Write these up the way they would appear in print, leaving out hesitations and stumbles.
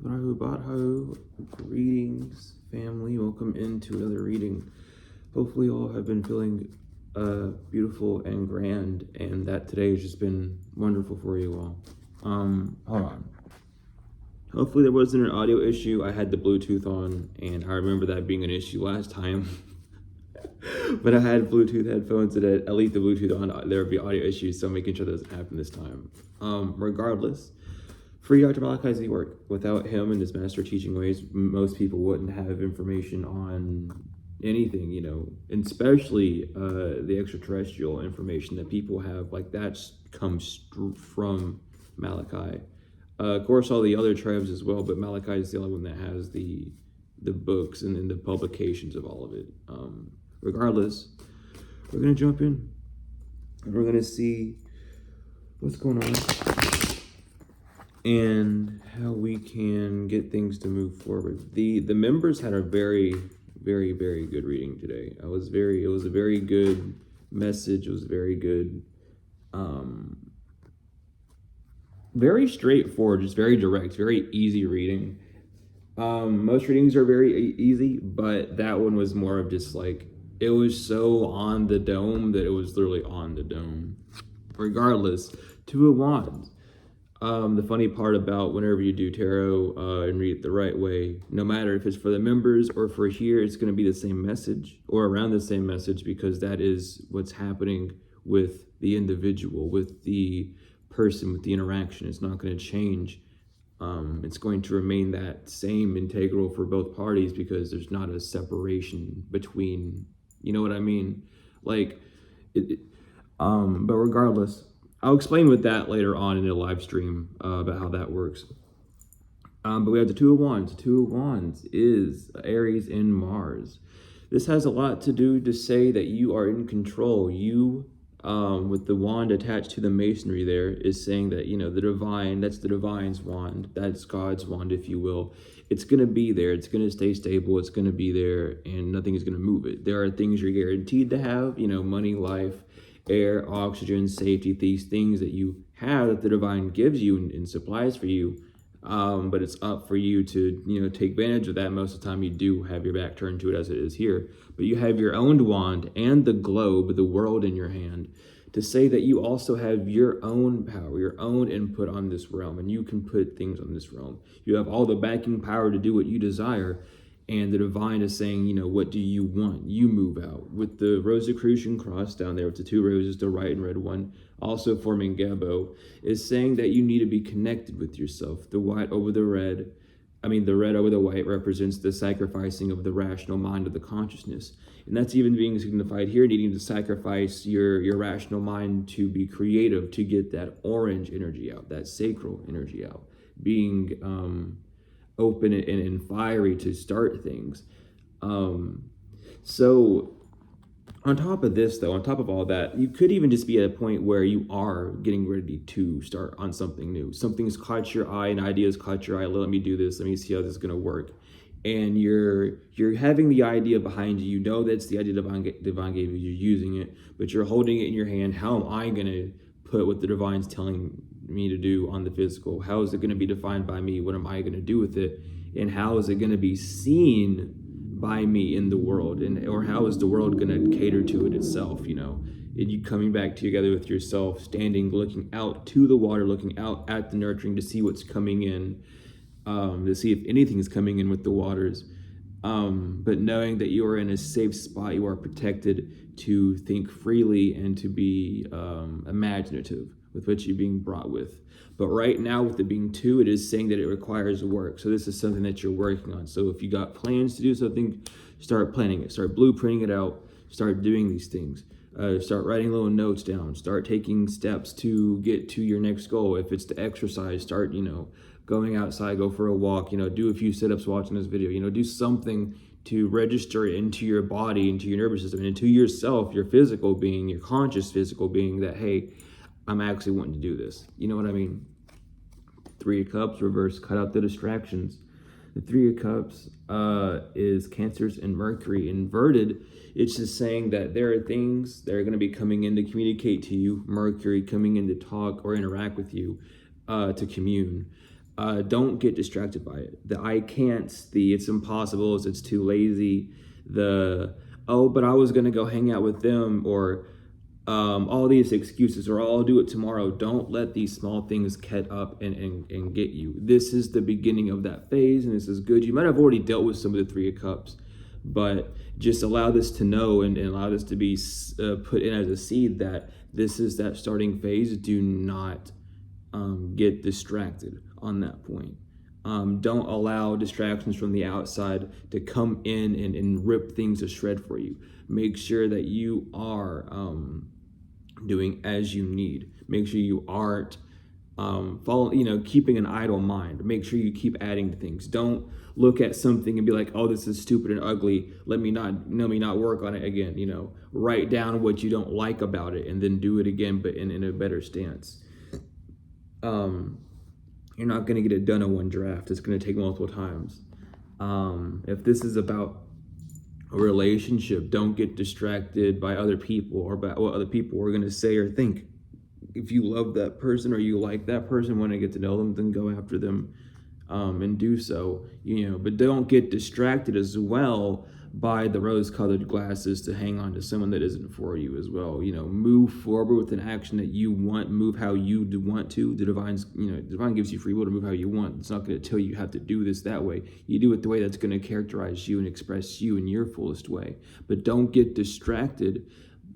Badho, greetings, family. Welcome into another reading. Hopefully, all have been feeling beautiful and grand, and that today has just been wonderful for you all. Hold on. Hopefully, there wasn't an audio issue. I had the Bluetooth on, and I remember that being an issue last time. But I had Bluetooth headphones, and at least the Bluetooth on, there would be audio issues, so I'm making sure that doesn't happen this time. Regardless. Free Dr. Malachi's work. Without him and his master teaching ways, most people wouldn't have information on anything, and especially the extraterrestrial information that people have. Like that comes from Malachi. Of course, all the other tribes as well, but Malachi is the only one that has the books and the publications of all of it. Regardless, we're gonna jump in and we're gonna see what's going on and how we can get things to move forward. The members had a very, very, very good reading today. It was a very good message. It was very good, very straightforward, just very direct, very easy reading. Most readings are very easy, but that one was more of just like, it was so on the dome that it was literally on the dome. Regardless, Two of Wands. The funny part about whenever you do tarot and read it the right way, no matter if it's for the members or for here, it's going to be the same message or around the same message, because that is what's happening with the individual, with the person, with the interaction. It's not going to change. It's going to remain that same integral for both parties, because there's not a separation between, you know what I mean? Like, but regardless, I'll explain with that later on in a live stream about how that works. But we have the Two of Wands. The Two of Wands is Aries and Mars. This has a lot to do to say that you are in control. You, with the wand attached to the masonry there, is saying that, the divine, that's the divine's wand. That's God's wand, if you will. It's going to be there. It's going to stay stable. It's going to be there, and nothing is going to move it. There are things you're guaranteed to have, money, life, air, oxygen, safety, these things that you have that the divine gives you and supplies for you. But it's up for you to, take advantage of that. Most of the time you do have your back turned to it, as it is here. But you have your own wand and the globe, the world in your hand, to say that you also have your own power, your own input on this realm, and you can put things on this realm. You have all the backing power to do what you desire. And the divine is saying, what do you want? You move out. With the Rosicrucian cross down there with the two roses, the white and red one, also forming Gabo, is saying that you need to be connected with yourself. The white over the red, the red over the white represents the sacrificing of the rational mind of the consciousness. And that's even being signified here, needing to sacrifice your rational mind to be creative, to get that orange energy out, that sacral energy out, being open and fiery to start things. So on top of this, though, on top of all that, you could even just be at a point where you are getting ready to start on something new. Something's caught your eye, an idea's caught your eye. Let me do this. Let me see how this is going to work. And you're having the idea behind you. You know that's the idea divine gave you. You're using it, but you're holding it in your hand. How am I going to put what the divine's telling me to do on the physical? How is it going to be defined by me? What am I going to do with it? And how is it going to be seen by me in the world? Or how is the world going to cater to it itself? And you coming back together with yourself, standing, looking out to the water, looking out at the nurturing to see what's coming in, to see if anything is coming in with the waters. But knowing that you are in a safe spot, you are protected to think freely and to be imaginative with what you're being brought with. But right now, with it being two, it is saying that it requires work. So this is something that you're working on. So if you got plans to do something, start planning it, start blueprinting it out, start doing these things. Start writing little notes down, start taking steps to get to your next goal. If it's to exercise, start, going outside, go for a walk, do a few sit-ups watching this video, do something to register into your body, into your nervous system, and into yourself, your physical being, your conscious physical being, that, hey, I'm actually wanting to do this. You know what I mean? Three of Cups, reverse, cut out the distractions. The Three of Cups is Cancers and Mercury. Inverted, it's just saying that there are things that are going to be coming in to communicate to you. Mercury coming in to talk or interact with you, to commune. Don't get distracted by it. The I can't, the it's impossible, it's too lazy, the oh, but I was gonna go hang out with them, or all these excuses, or I'll do it tomorrow. Don't let these small things get up and get you. This is the beginning of that phase, and this is good. You might have already dealt with some of the Three of Cups, but just allow this to know, and allow this to be put in as a seed that this is that starting phase. Do not get distracted on that point. Don't allow distractions from the outside to come in and rip things to shred for you. Make sure that you are doing as you need. Make sure you aren't keeping an idle mind. Make sure you keep adding things. Don't look at something and be like, oh, this is stupid and ugly. Let me not work on it again. Write down what you don't like about it and then do it again, but in a better stance. You're not going to get it done in one draft. It's going to take multiple times. If this is about a relationship, don't get distracted by other people or by what other people are going to say or think. If you love that person or you like that person, want to get to know them, then go after them and do so. But don't get distracted as well by the rose-colored glasses to hang on to someone that isn't for you as well. Move forward with an action that you want. Move how you do want to. The divine gives you free will to move how you want. It's not going to tell you have to do this that way. You do it the way that's going to characterize you and express you in your fullest way. But don't get distracted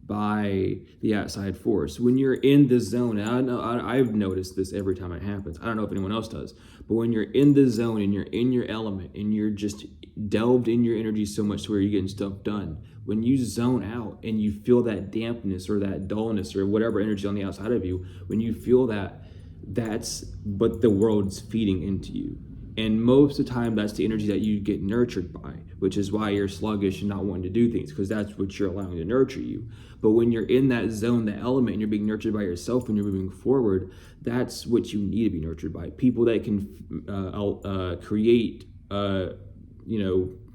by the outside force. When you're in the zone, and I've noticed this every time it happens. I don't know if anyone else does, but when you're in the zone and you're in your element and you're just delved in your energy so much to where you're getting stuff done, when you zone out and you feel that dampness or that dullness or whatever energy on the outside of you, when you feel that, that's what the world's feeding into you. And most of the time, that's the energy that you get nurtured by, which is why you're sluggish and not wanting to do things, because that's what you're allowing to nurture you. But when you're in that zone, the element, and you're being nurtured by yourself when you're moving forward, that's what you need to be nurtured by. People that can create,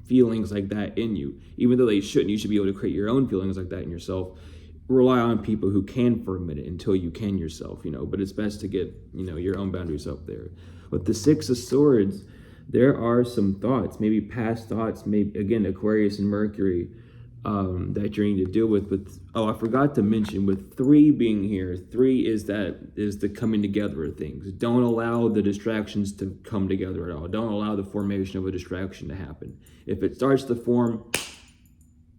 feelings like that in you. Even though they shouldn't, you should be able to create your own feelings like that in yourself. Rely on people who can for a minute until you can yourself, but it's best to get, your own boundaries up there. With the Six of Swords, there are some thoughts, maybe past thoughts, maybe again, Aquarius and Mercury, that you're needing to deal with. I forgot to mention, with 3 being here, 3 is the coming together of things. Don't allow the distractions to come together at all. Don't allow the formation of a distraction to happen. If it starts to form,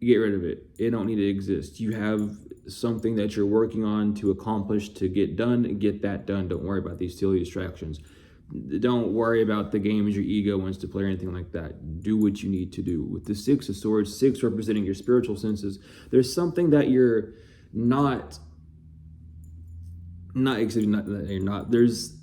get rid of it. It don't need to exist. You have something that you're working on to accomplish, to get done, and get that done. Don't worry about these silly distractions. Don't worry about the games your ego wants to play or anything like that. Do what you need to do. With the Six of Swords, 6 representing your spiritual senses, there's something that you're there's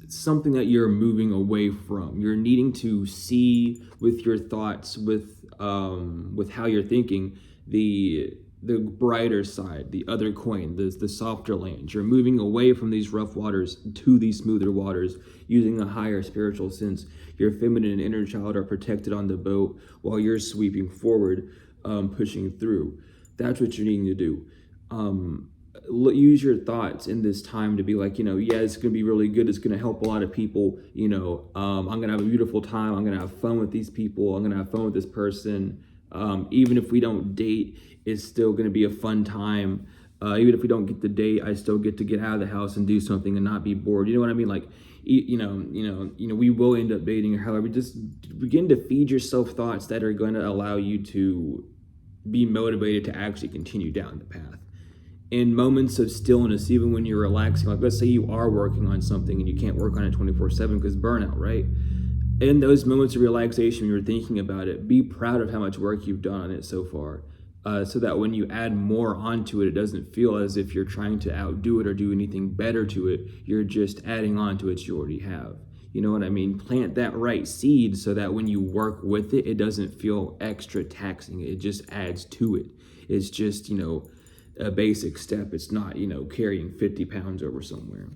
something that you're moving away from. You're needing to see with your thoughts, with how you're thinking, the brighter side, the other coin, the softer lands. You're moving away from these rough waters to these smoother waters, using a higher spiritual sense. Your feminine and inner child are protected on the boat while you're sweeping forward, pushing through. That's what you're needing to do. Use your thoughts in this time to be like, it's going to be really good. It's going to help a lot of people. I'm going to have a beautiful time. I'm going to have fun with these people. I'm going to have fun with this person. Even if we don't date, it's still going to be a fun time. Even if we don't get the date, I still get to get out of the house and do something and not be bored. You know what I mean? Like, we will end up dating, or however. Just begin to feed yourself thoughts that are going to allow you to be motivated to actually continue down the path. In moments of stillness, even when you're relaxing, like let's say you are working on something and you can't work on it 24/7 because burnout, right? In those moments of relaxation, when you're thinking about it, be proud of how much work you've done on it so far, so that when you add more onto it, it doesn't feel as if you're trying to outdo it or do anything better to it. You're just adding on to what you already have. You know what I mean? Plant that right seed so that when you work with it, it doesn't feel extra taxing. It just adds to it. It's just, a basic step. It's not, carrying 50 pounds over somewhere.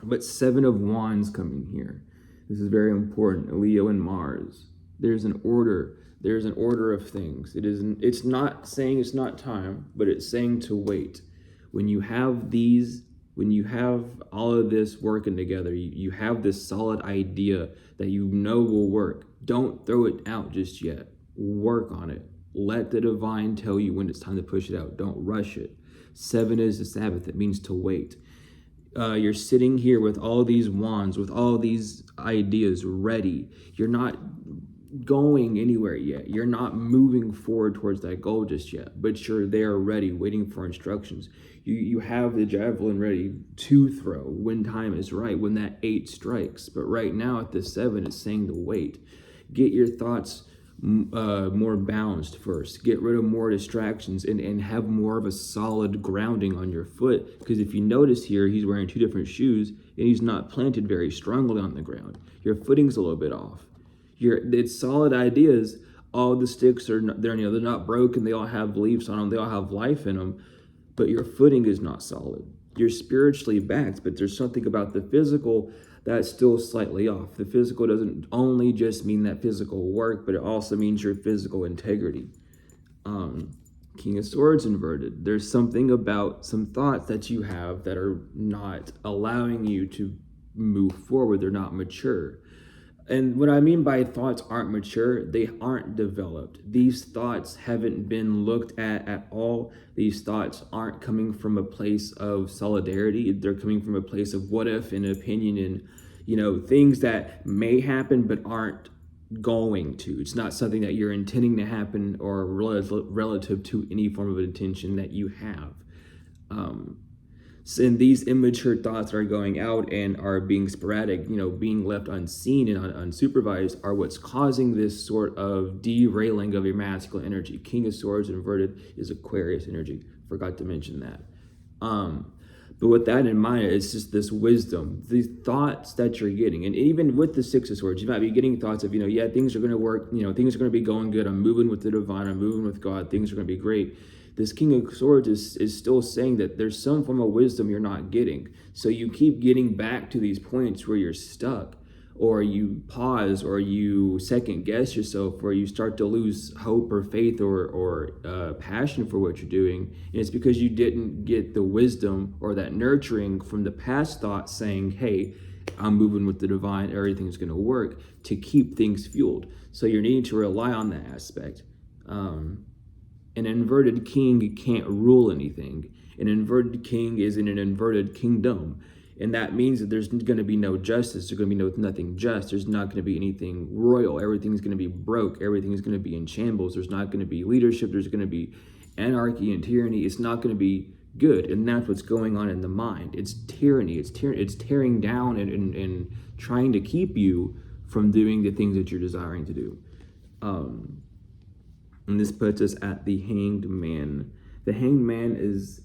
But 7 of Wands coming here. This is very important. Leo and Mars. There's an order. There's an order of things. It's not saying it's not time, but it's saying to wait. When you have these when you have all of this working together, you have this solid idea that you know will work. Don't throw it out just yet. Work on it. Let the divine tell you when it's time to push it out. Don't rush it. 7 is the Sabbath. It means to wait. You're sitting here with all these wands, with all these ideas ready. You're not going anywhere yet. You're not moving forward towards that goal just yet, but you're there ready, waiting for instructions. You have the javelin ready to throw when time is right, when that 8 strikes. But right now at the 7, it's saying to wait. Get your thoughts more balanced first. Get rid of more distractions and have more of a solid grounding on your foot. Because if you notice here, he's wearing 2 different shoes and he's not planted very strongly on the ground. Your footing's a little bit off. It's solid ideas. All the sticks are they're not broken. They all have leaves on them. They all have life in them. But your footing is not solid. You're spiritually backed, but there's something about the physical that's still slightly off. The physical doesn't only just mean that physical work, but it also means your physical integrity. King of Swords inverted. There's something about some thoughts that you have that are not allowing you to move forward. They're not mature. And what I mean by thoughts aren't mature, they aren't developed. These thoughts haven't been looked at all. These thoughts aren't coming from a place of solidarity. They're coming from a place of what if and opinion and, things that may happen but aren't going to. It's not something that you're intending to happen or relative to any form of intention that you have. And these immature thoughts that are going out and are being sporadic, being left unseen and unsupervised are what's causing this sort of derailing of your masculine energy. King of Swords inverted is Aquarius energy. Forgot to mention that. But with that in mind, it's just this wisdom, these thoughts that you're getting. And even with the 6 of Swords, you might be getting thoughts of, things are going to work, things are going to be going good. I'm moving with the divine. I'm moving with God. Things are going to be great. This King of Swords is still saying that there's some form of wisdom you're not getting. So you keep getting back to these points where you're stuck, or you pause, or you second guess yourself, or you start to lose hope or faith or passion for what you're doing. And it's because you didn't get the wisdom or that nurturing from the past thoughts saying, hey, I'm moving with the divine, everything's going to work, to keep things fueled. So you're needing to rely on that aspect. An inverted king can't rule anything. An inverted king is in an inverted kingdom. And that means that there's going to be no justice. There's going to be nothing just. There's not going to be anything royal. Everything's going to be broke. Everything's going to be in shambles. There's not going to be leadership. There's going to be anarchy and tyranny. It's not going to be good. And that's what's going on in the mind. It's tyranny. It's tearing down and trying to keep you from doing the things that you're desiring to do. And this puts us at the Hanged Man. The Hanged Man is,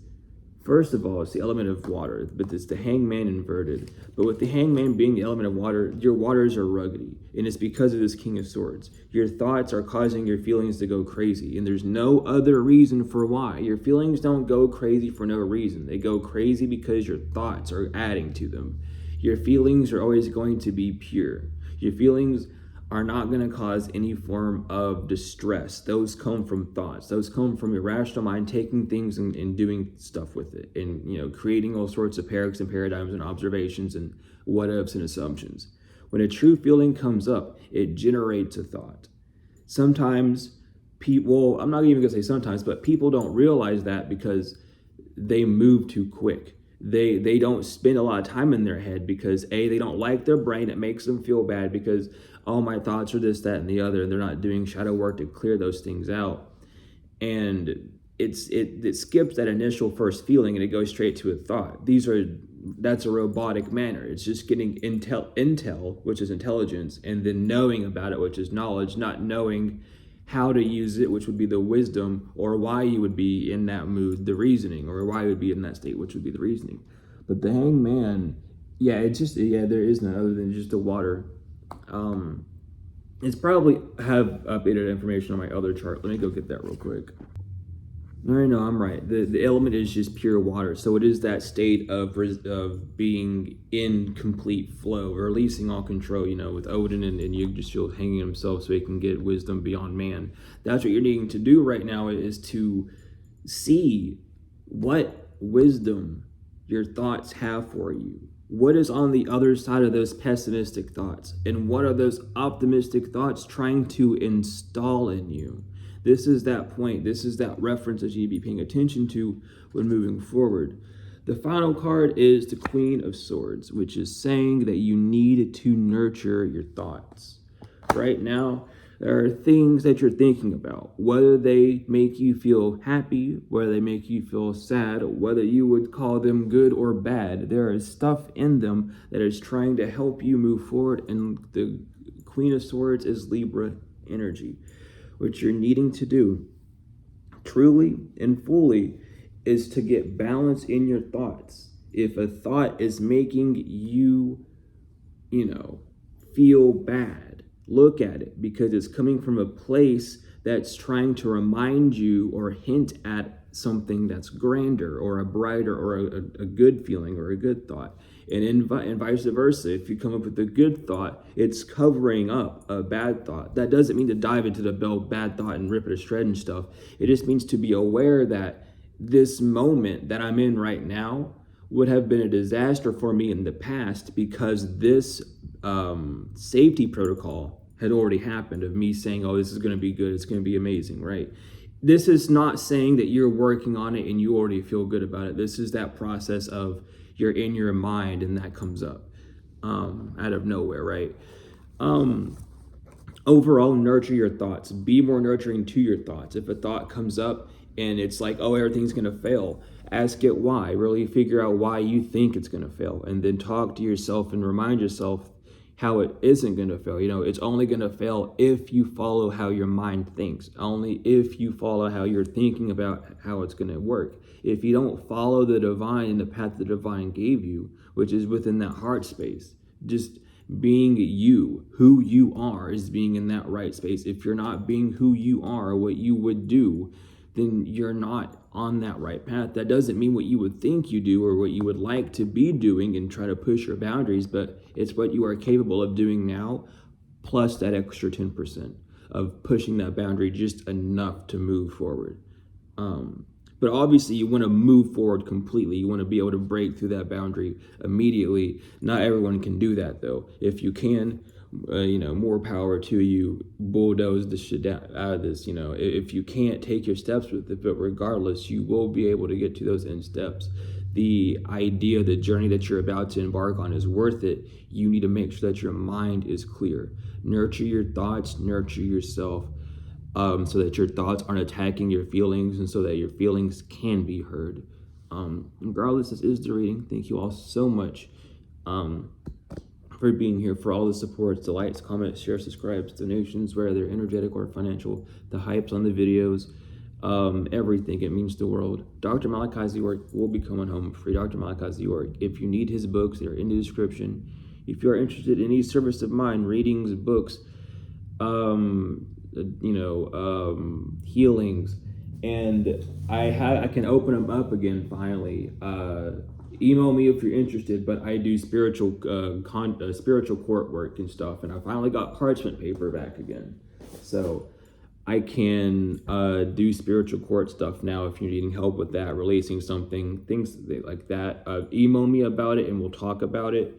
first of all, it's the element of water, but it's the Hanged Man inverted. But with the Hanged Man being the element of water, your waters are ruggedy. And it's because of this King of Swords. Your thoughts are causing your feelings to go crazy. And there's no other reason for why. Your feelings don't go crazy for no reason. They go crazy because your thoughts are adding to them. Your feelings are always going to be pure. Your feelings are not going to cause any form of distress. Those come from thoughts. Those come from your rational mind taking things and doing stuff with it, and creating all sorts of paradoxes and paradigms and observations and what ifs and assumptions. When a true feeling comes up, it generates a thought. Sometimes people, I'm not even going to say sometimes, but people don't realize that because they move too quick. They don't spend a lot of time in their head because they don't like their brain. It makes them feel bad because, oh, my thoughts are this, that, and the other, and they're not doing shadow work to clear those things out. And it skips that initial first feeling and it goes straight to a thought. That's a robotic manner. It's just getting intel, which is intelligence, and then knowing about it, which is knowledge, not knowing how to use it, which would be the wisdom, or why you would be in that mood, the reasoning, or why you would be in that state, which would be the reasoning. But the Hanged Man, there is none other than just the water. It's probably have updated information on my other chart. Let me go get that real quick. No, I'm right. The element is just pure water. So it is that state of being in complete flow, releasing all control, with Odin and Yggdrasil hanging himself so he can get wisdom beyond man. That's what you're needing to do right now, is to see what wisdom your thoughts have for you? What is on the other side of those pessimistic thoughts? And what are those optimistic thoughts trying to install in you? This is that point. This is that reference that you need to be paying attention to when moving forward. The final card is the Queen of Swords, which is saying that you need to nurture your thoughts. Right now, there are things that you're thinking about, whether they make you feel happy, whether they make you feel sad, whether you would call them good or bad. There is stuff in them that is trying to help you move forward, and the Queen of Swords is Libra energy. What you're needing to do, truly and fully, is to get balance in your thoughts. If a thought is making you, feel bad, look at it, because it's coming from a place that's trying to remind you or hint at something that's grander or a brighter or a good feeling or a good thought. And vice versa. If you come up with a good thought, it's covering up a bad thought. That doesn't mean to dive into the bad thought and rip it to shreds and stuff. It just means to be aware that this moment that I'm in right now would have been a disaster for me in the past, because this safety protocol had already happened of me saying, oh, this is going to be good, it's going to be amazing, right? This is not saying that you're working on it and you already feel good about it. This is that process of you're in your mind and that comes up out of nowhere, right? Overall, nurture your thoughts. Be more nurturing to your thoughts. If a thought comes up and it's like, oh, everything's going to fail, ask it why. Really figure out why you think it's going to fail, and then talk to yourself and remind yourself how it isn't going to fail. It's only going to fail if you follow how your mind thinks, only if you follow how you're thinking about how it's going to work. If you don't follow the divine and the path the divine gave you, which is within that heart space, just being you, who you are, is being in that right space. If you're not being who you are, what you would do, then you're not on that right path. That doesn't mean what you would think you do or what you would like to be doing and try to push your boundaries, but it's what you are capable of doing now, plus that extra 10% of pushing that boundary just enough to move forward. But obviously you want to move forward completely. You want to be able to break through that boundary immediately. Not everyone can do that though. If you can, more power to you. Bulldoze the shit out of this. If you can't, take your steps with it, but regardless, you will be able to get to those end steps. The idea, the journey that you're about to embark on is worth it. You need to make sure that your mind is clear. Nurture your thoughts, nurture yourself, so that your thoughts aren't attacking your feelings, and so that your feelings can be heard. Regardless, this is the reading. Thank you all so much for being here, for all the supports, the likes, comments, shares, subscribes, donations, whether they're energetic or financial, the hypes on the videos, everything. It means the world. Dr. Malachi's work will be coming home free. Dr. Malachi's work. If you need his books, they're in the description. If you're interested in any service of mine, readings, books, healings, and I can open them up again finally. Email me if you're interested, but I do spiritual court work and stuff, and I finally got parchment paper back again, so I can do spiritual court stuff now. If you're needing help with that, releasing something, things like that, email me about it and we'll talk about it,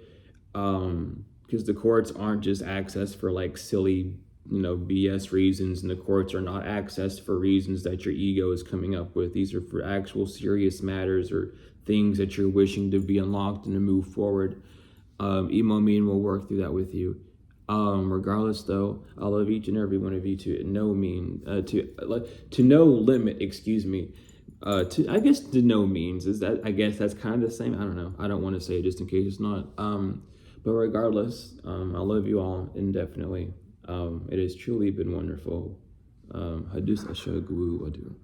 because the courts aren't just accessed for like silly BS reasons, and the courts are not accessed for reasons that your ego is coming up with. These are for actual serious matters or things that you're wishing to be unlocked and to move forward. Email me and we'll work through that with you. Regardless though, I love each and every one of you to no limit, excuse me. I guess to no means is that, I guess that's kind of the same. I don't know. I don't want to say it just in case it's not. But regardless, I love you all indefinitely. It has truly been wonderful. Hadus Ashagwu Adu.